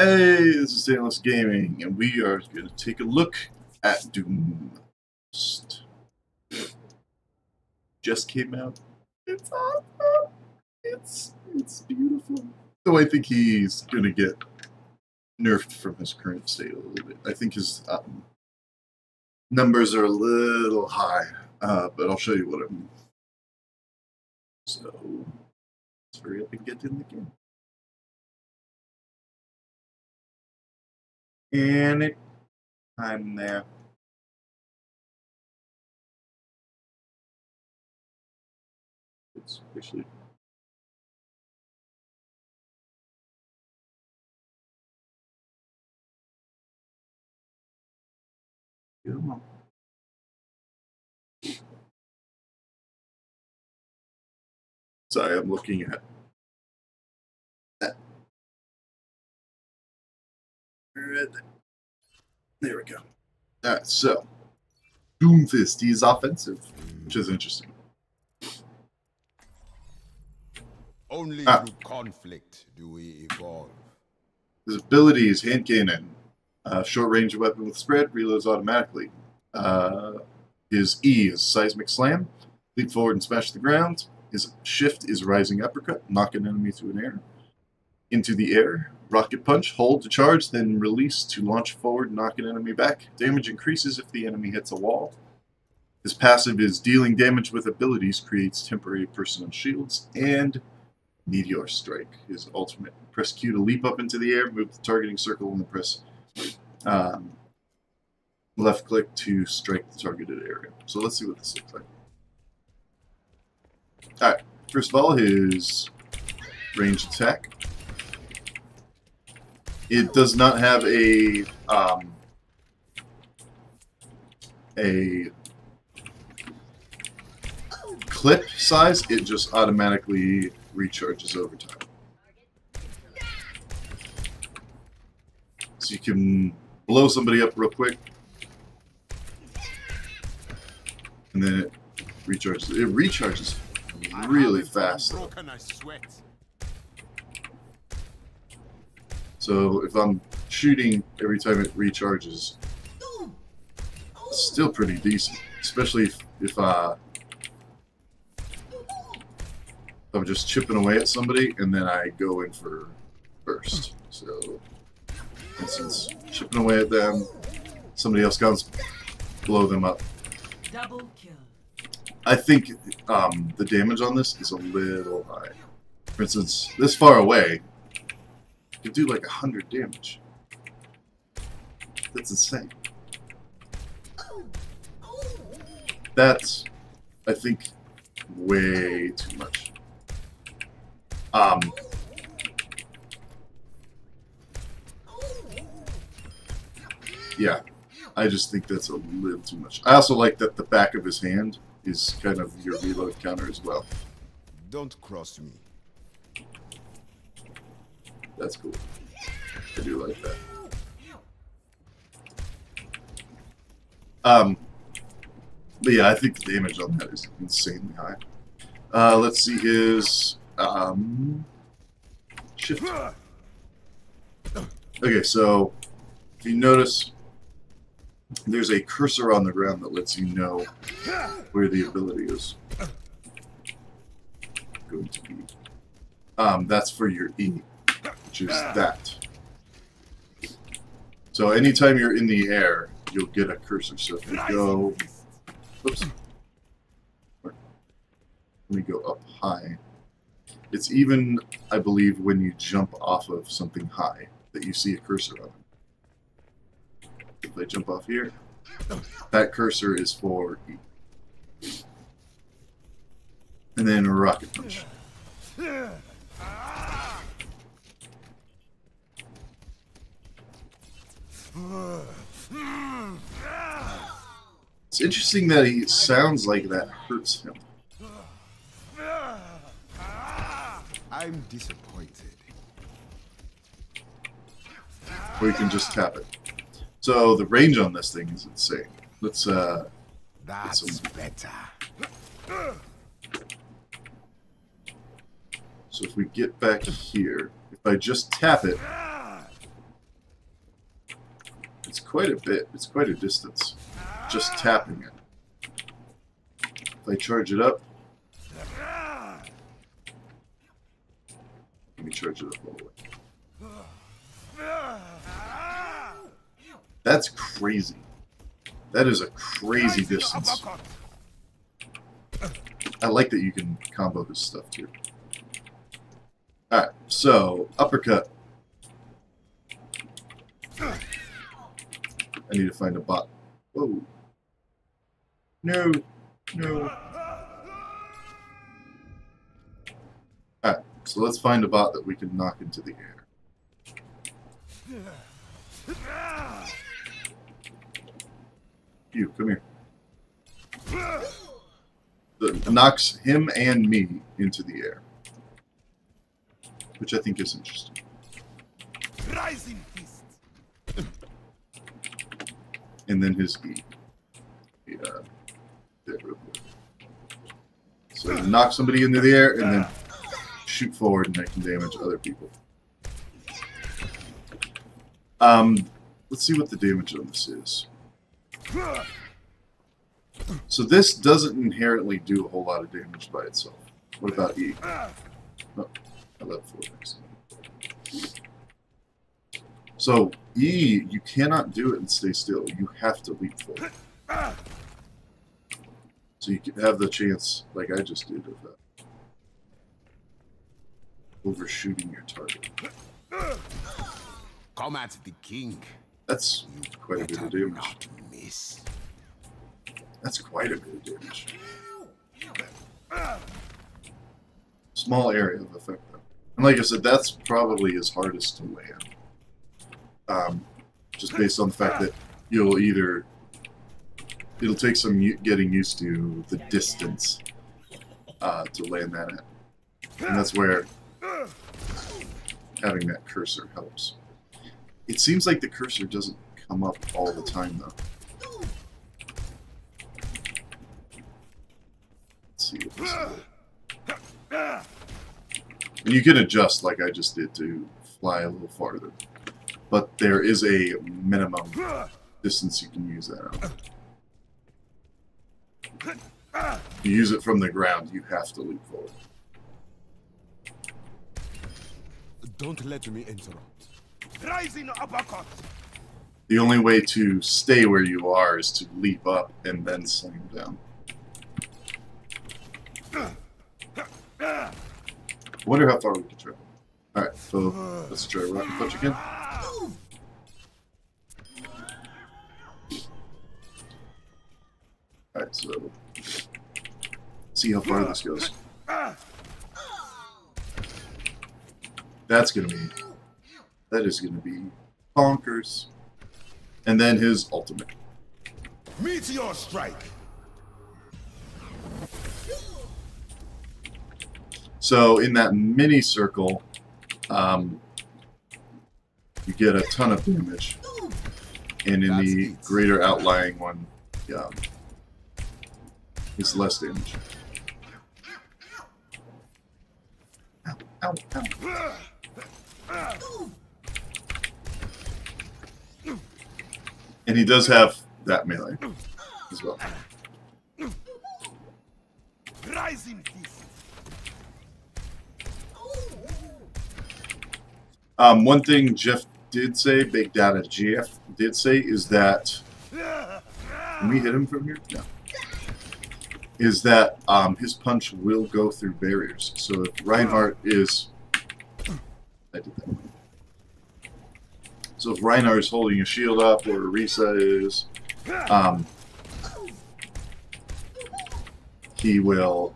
Hey, this is Tantalus Gaming, and we are going to take a look at Doomfist. Just came out. It's awesome. It's beautiful. Though I think he's going to get nerfed from his current state a little bit. I think his numbers are a little high, but I'll show you what I mean. So, let's hurry up and get in the game. And I'm there. It's actually come on. Sorry, I'm looking at that. Right there. There we go. Alright, so Doomfist, he's offensive, which is interesting. Only through conflict do we evolve. His ability is hand cannon, short range weapon with spread, reloads automatically. His E is seismic slam, leap forward and smash the ground. His shift is rising uppercut, knock an enemy into the air. Rocket punch, hold to charge, then release to launch forward, knock an enemy back. Damage increases if the enemy hits a wall. His passive is dealing damage with abilities, creates temporary personal shields, and Meteor Strike. His ultimate, press Q to leap up into the air, move the targeting circle, and then press left click to strike the targeted area. So let's see what this looks like. Alright, first of all, his range attack. It does not have a clip size, it just automatically recharges over time. So you can blow somebody up real quick, and then it recharges. It recharges really fast. So if I'm shooting every time it recharges, it's still pretty decent, especially if I'm just chipping away at somebody and then I go in for burst. So, for instance, chipping away at them, somebody else comes, blow them up. Double kill. I think the damage on this is a little high. For instance, this far away, you do like 100 damage. That's insane. That's, I think, way too much. Yeah, I just think that's a little too much. I also like that the back of his hand is kind of your reload counter as well. Don't cross me. That's cool. I do like that. But yeah, I think the damage on that is insanely high. Let's see his shift. Okay, so if you notice, there's a cursor on the ground that lets you know where the ability is going to be. That's for your E, which is that. So anytime you're in the air, you'll get a cursor. So if we go, oops, let me go up high. It's even, I believe, when you jump off of something high that you see a cursor on it. If I jump off here, that cursor is for E. And then rocket punch. It's interesting that he sounds like that hurts him. I'm disappointed. Or you can just tap it. So the range on this thing is insane. Let's That's better. So if we get back here, if I just tap it, It's quite a bit. It's quite a distance. Just tapping it. If I charge it up... Let me charge it up all the way. That's crazy. That is a crazy distance. I like that you can combo this stuff too. Alright, so uppercut. I need to find a bot. Whoa. No. No. Alright, so let's find a bot that we can knock into the air. You, come here. That knocks him and me into the air. Which I think is interesting. Rising fist. And then his E. Yeah. There, real quick. So knock somebody into the air and then shoot forward and I can damage other people. Let's see what the damage on this is. So this doesn't inherently do a whole lot of damage by itself. What about E? Oh, I left forward next. So E, you cannot do it and stay still. You have to leap forward. So you can have the chance, like I just did, of overshooting your target. Come at the king. That's quite a bit of damage. Not miss. That's quite a bit of damage. Small area of effect, though. And like I said, that's probably his hardest to land. Just based on the fact that you'll either... It'll take some getting used to the distance to land that at. And that's where having that cursor helps. It seems like the cursor doesn't come up all the time, though. Let's see what this is. And you can adjust, like I just did, to fly a little farther. But there is a minimum distance you can use that on. You use it from the ground, you have to leap forward. Don't let me interrupt. Rising uppercut. The only way to stay where you are is to leap up and then slam down. Wonder how far we can travel. Alright, so let's try rocket punch again. Alright, so see how far this goes. That is gonna be bonkers. And then his ultimate. Meteor strike. So in that mini circle, you get a ton of damage, and in the greater outlying one, it's less damage. Ow, ow, ow. And he does have that melee as well. Rising fist. One thing Jeff did say, Big Data GF did say, is that... Can we hit him from here? No. Is that his punch will go through barriers. So if Reinhardt is... I did that. So if Reinhardt is holding a shield up, or Risa is... he will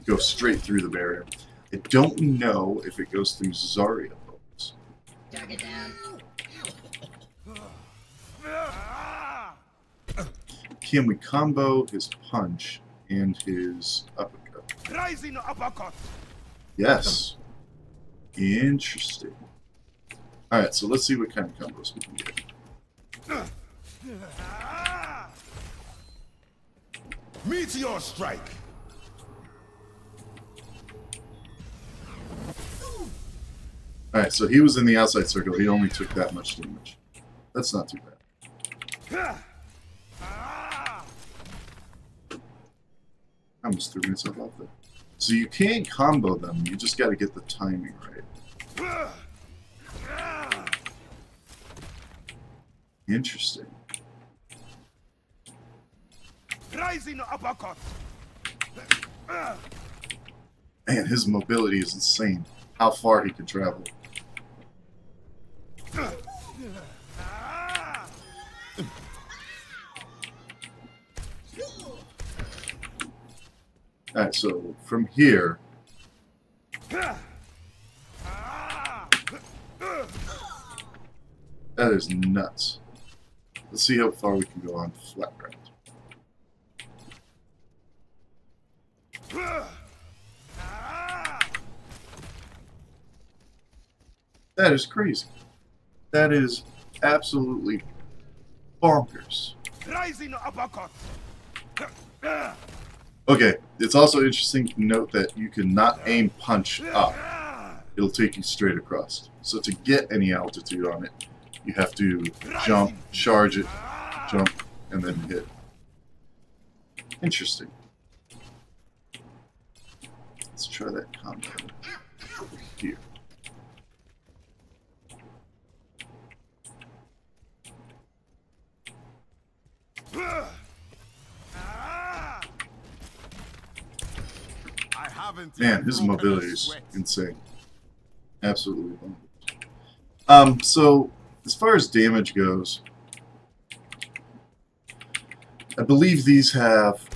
go straight through the barrier. I don't know if it goes through Zarya. Target down. Can we combo his punch and his uppercut? Rising uppercut. Yes. Interesting. Alright, so let's see what kind of combos we can get. Meteor strike. Alright, so he was in the outside circle. He only took that much damage. That's not too bad. Ah! I almost threw myself off there. So you can combo them, you just gotta get the timing right. Interesting. Rising uppercut. Man, his mobility is insane. How far he can travel. Alright, so from here... That is nuts. Let's see how far we can go on flat ground. That is crazy. That is absolutely bonkers. Rising uppercut. Okay, it's also interesting to note that you cannot aim punch up. It'll take you straight across. So to get any altitude on it, you have to jump, charge it, jump, and then hit. Interesting. Let's try that combo here. Man, his mobility is insane. Absolutely bonkers. So, as far as damage goes, I believe these have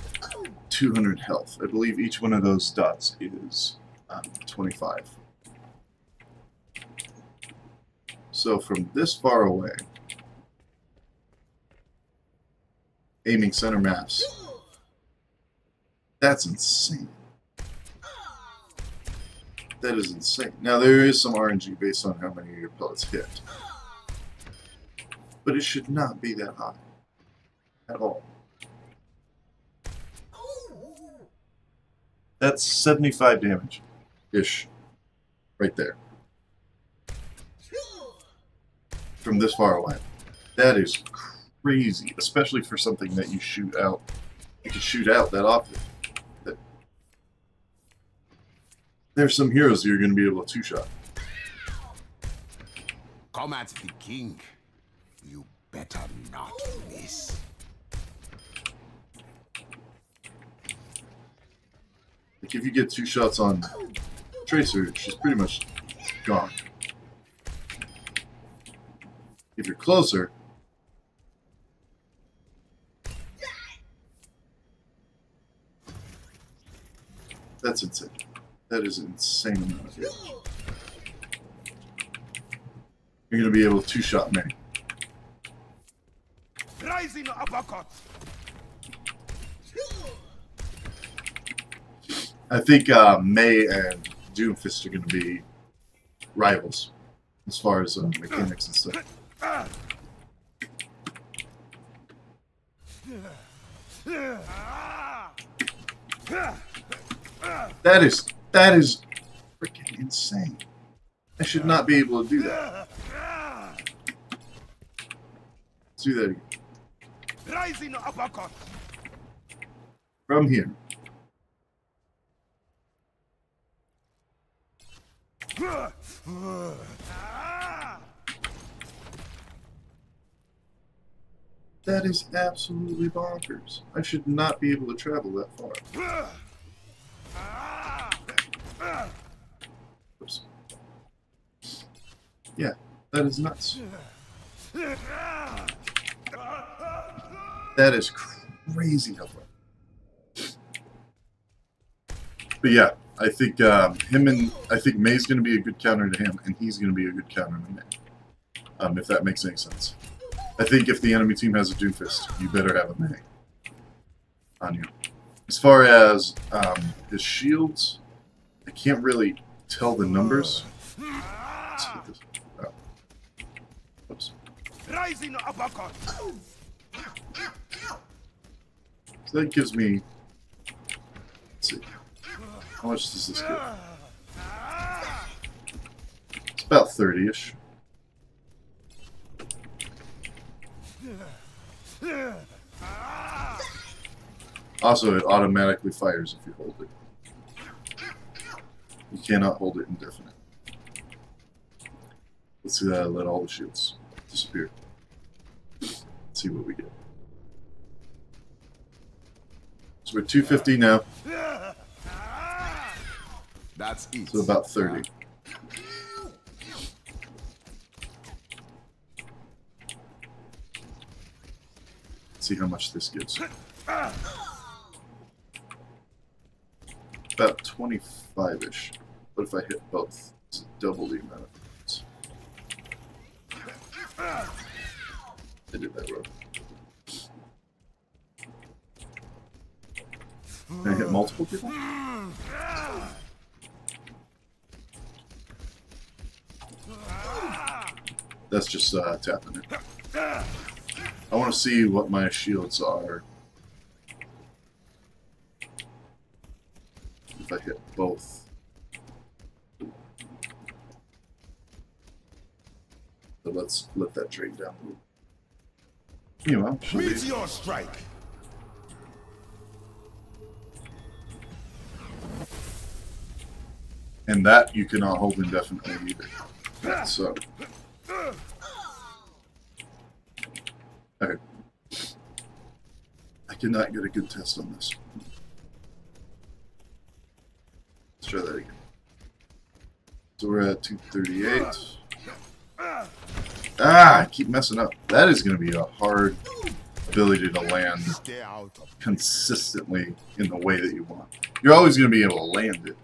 200 health. I believe each one of those dots is 25. So from this far away, aiming center mass, that's insane. That is insane. Now there is some RNG based on how many of your pellets hit, but it should not be that high at all. That's 75 damage-ish, right there. From this far away. That is crazy, especially for something that you shoot out. You can shoot out that often. There's some heroes you're going to be able to two-shot. Come at the king. You better not miss. Like if you get two shots on Tracer, she's pretty much gone. If you're closer, that's insane. That is an insane amount of damage. You're going to be able to two-shot me. Rising uppercut. I think May and Doomfist are going to be rivals as far as mechanics and stuff. That is freaking insane. I should not be able to do that. Let's do that again. Rising uppercut. From here. That is absolutely bonkers. I should not be able to travel that far. Oops. Yeah, that is nuts. That is crazy how far. But yeah, I think I think May's going to be a good counter to him, and he's going to be a good counter to May. If that makes any sense. I think if the enemy team has a Doomfist, you better have a May on you. As far as his shields, I can't really tell the numbers. Let's hit this. Oh. Oops. Rising uppercut. So that gives me. Let's see. How much does this give? It's about 30-ish. Also, it automatically fires if you hold it. You cannot hold it indefinite. Let's see that. Let all the shields disappear. Let's see what we get. So we're 250 now. That's it. So about 30. Let's see how much this gives. About 25-ish. What if I hit both? It's double the amount of hits. I did that wrong. Can I hit multiple people? That's just tapping it. I want to see what my shields are. If I hit both. So let's let that drain down a little. Anyway, Meteor strike. And that you cannot hold indefinitely either. So. Okay. I cannot get a good test on this. Let's try that again. So we're at 238. I keep messing up. That is going to be a hard ability to land consistently in the way that you want. You're always going to be able to land it.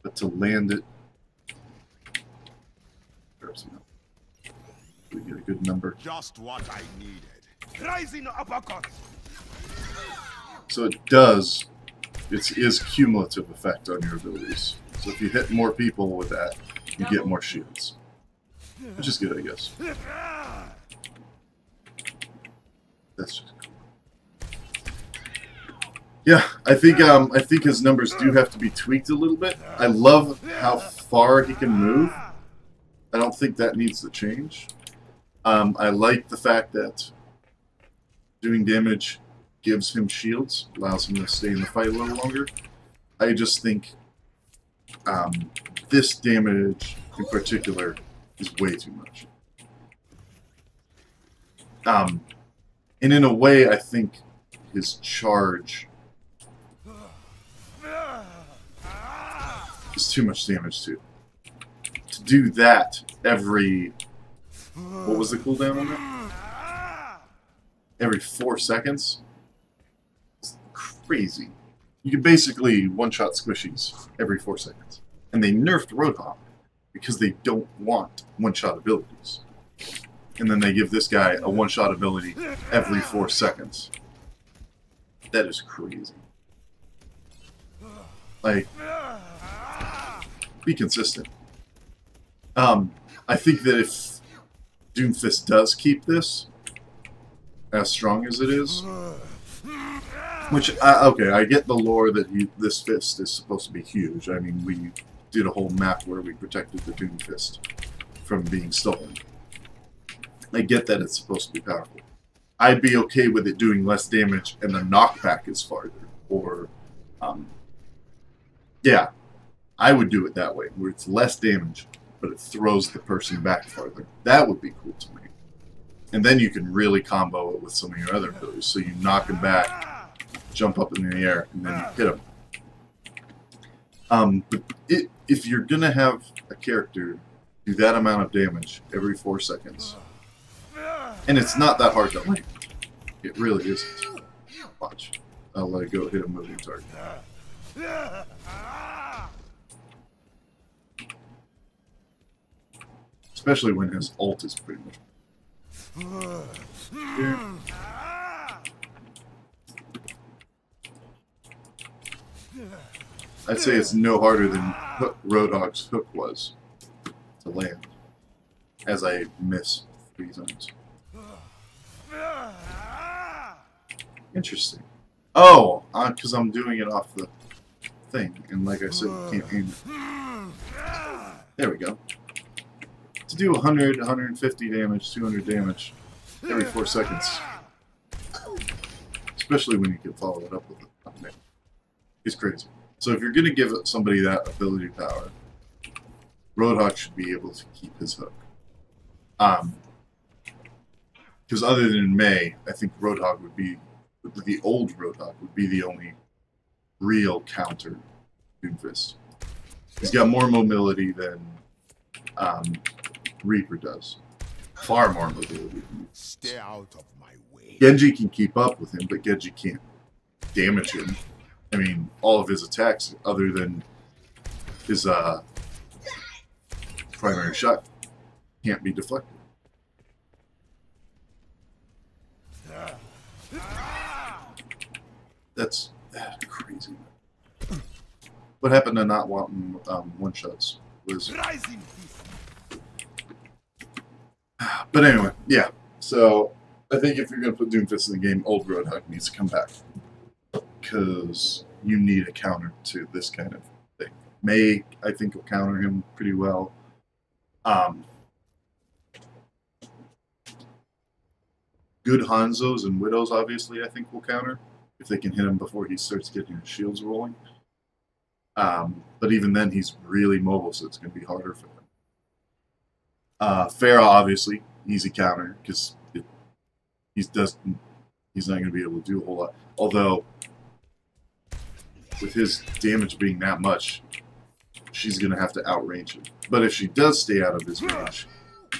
But to land it... We get a good number. Just what I needed. Rising uppercut. So it does. It is cumulative effect on your abilities. So if you hit more people with that, you get more shields. Which is good, I guess. That's just cool. Yeah, I think his numbers do have to be tweaked a little bit. I love how far he can move. I don't think that needs to change. I like the fact that doing damage gives him shields, allows him to stay in the fight a little longer. I just think this damage in particular is way too much. And in a way, I think his charge is too much damage too. To do that every... What was the cooldown on that? Every 4 seconds? It's crazy. You can basically one-shot squishies every 4 seconds. And they nerfed Roadhog because they don't want one-shot abilities. And then they give this guy a one-shot ability every 4 seconds. That is crazy. Like, be consistent. I think that if Doomfist does keep this as strong as it is, which, okay, I get the lore that this fist is supposed to be huge. I mean, we did a whole map where we protected the Doomfist from being stolen. I get that it's supposed to be powerful. I'd be okay with it doing less damage and the knockback is farther. Or, yeah, I would do it that way, where it's less damage, but it throws the person back farther. That would be cool to me. And then you can really combo it with some of your other abilities. So you knock him back, jump up in the air, and then you hit him. But if you're going to have a character do that amount of damage every 4 seconds, and it's not that hard to land. It really isn't. Watch. I'll let it go hit a moving target. Especially when his ult is pretty much here. I'd say it's no harder than Roadhog's hook was to land, as I miss 3 times. Interesting. Oh, because I'm doing it off the thing, and like I said, you can't aim it. There we go. To do 100, 150 damage, 200 damage every 4 seconds. especially when you can follow it up with it. It's crazy. So if you're going to give somebody that ability power, Roadhog should be able to keep his hook. Because other than May, I think Roadhog would be, the old Roadhog would be the only real counter Doomfist. He's got more mobility than Reaper does. Far more mobility. Stay out of my way. Genji can keep up with him, but Genji can't damage him. I mean, all of his attacks, other than his primary shot, can't be deflected. That's crazy. What happened to not wanting one-shots was... But anyway, yeah. So, I think if you're going to put Doomfist in the game, old Roadhog needs to come back. Because you need a counter to this kind of thing. May, I think, will counter him pretty well. Good Hanzos and Widows, obviously, I think will counter. If they can hit him before he starts getting his shields rolling. But even then, he's really mobile, so it's going to be harder for him. Pharah, obviously, easy counter, because he's not going to be able to do a whole lot. Although, with his damage being that much, she's going to have to outrange him. But if she does stay out of his range,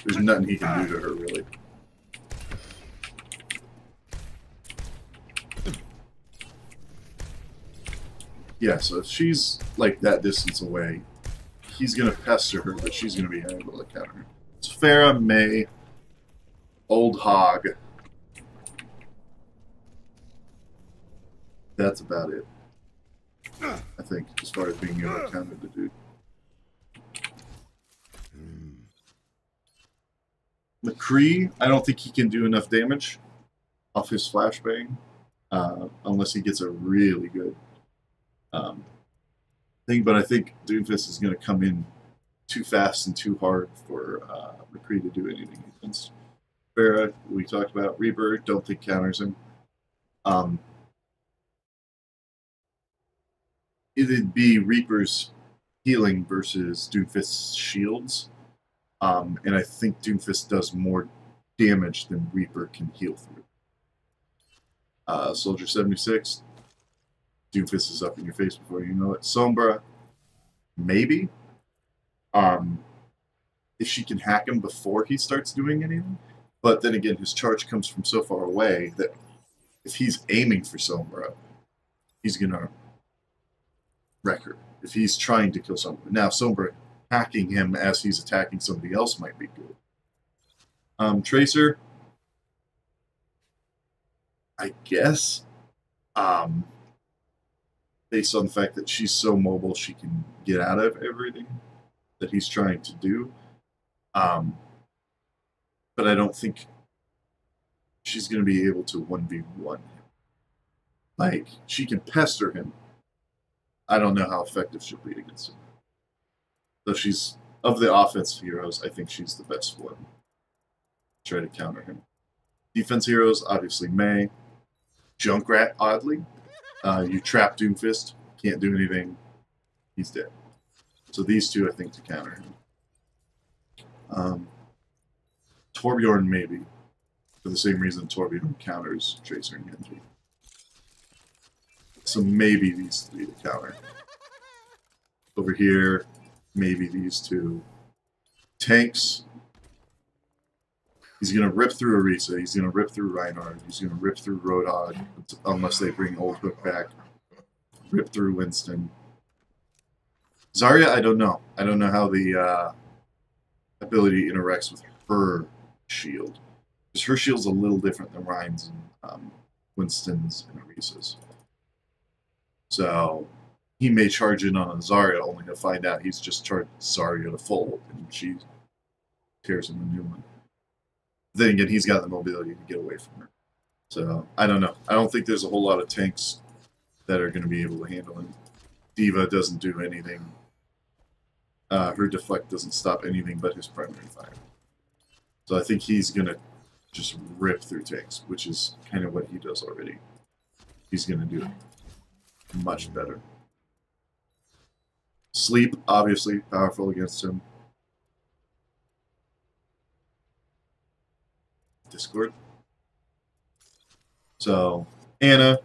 there's nothing he can do to her, really. Yeah, so if she's like that distance away, he's going to pester her, but she's going to be able to counter her. It's Pharah, May, Old Hog. That's about it. I think, as far as being able to counter the dude. McCree, I don't think he can do enough damage off his flashbang, unless he gets a really good thing. But I think Doomfist is going to come in too fast and too hard for McCree to do anything against. Pharah, we talked about. Reaper, don't think counters him. It'd be Reaper's healing versus Doomfist's shields. And I think Doomfist does more damage than Reaper can heal through. Soldier 76. Doomfist is up in your face before you know it. Sombra, maybe. If she can hack him before he starts doing anything. But then again, his charge comes from so far away that if he's aiming for Sombra, he's going to wreck her. If he's trying to kill Sombra. Now, Sombra hacking him as he's attacking somebody else might be good. Tracer, I guess. Based on the fact that she's so mobile, she can get out of everything that he's trying to do. But I don't think she's going to be able to 1v1 him. Like, she can pester him. I don't know how effective she'll be against him. Though she's, of the offense heroes, I think she's the best one. Try to counter him. Defense heroes, obviously May. Junkrat, oddly. You trap Doomfist, can't do anything, he's dead. So these two, I think, to counter him. Torbjorn, maybe. For the same reason Torbjorn counters Tracer and Genji. So maybe these three to counter. Over here, maybe these two. Tanks. He's going to rip through Orisa. He's going to rip through Reinhardt. He's going to rip through Roadhog, unless they bring Old Hook back. Rip through Winston. Zarya, I don't know. I don't know how the ability interacts with her shield. Because her shield's a little different than Ryan's and Winston's and Orisa's. So he may charge in on a Zarya only to find out he's just charged Zarya to full, and she tears him a new one. Then again, he's got the mobility to get away from her. So, I don't know. I don't think there's a whole lot of tanks that are going to be able to handle him. Diva doesn't do anything. Her deflect doesn't stop anything but his primary fire. So I think he's going to just rip through tanks, which is kind of what he does already. he's going to do much better. Sleep, obviously, powerful against him. Discord. So, Anna,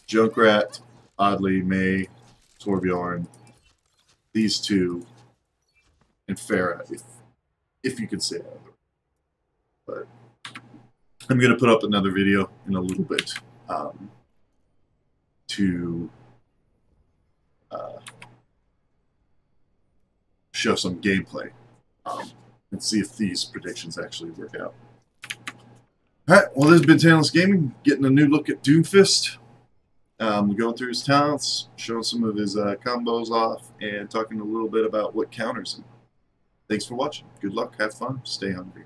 Junkrat, Oddly, May, Torbjorn, these two, and Farah, if you could say that. But I'm going to put up another video in a little bit to show some gameplay and see if these predictions actually work out. Alright, well, this has been Tantalus Gaming, getting a new look at Doomfist. Going through his talents, showing some of his combos off, and talking a little bit about what counters him. Thanks for watching. Good luck, have fun, stay hungry.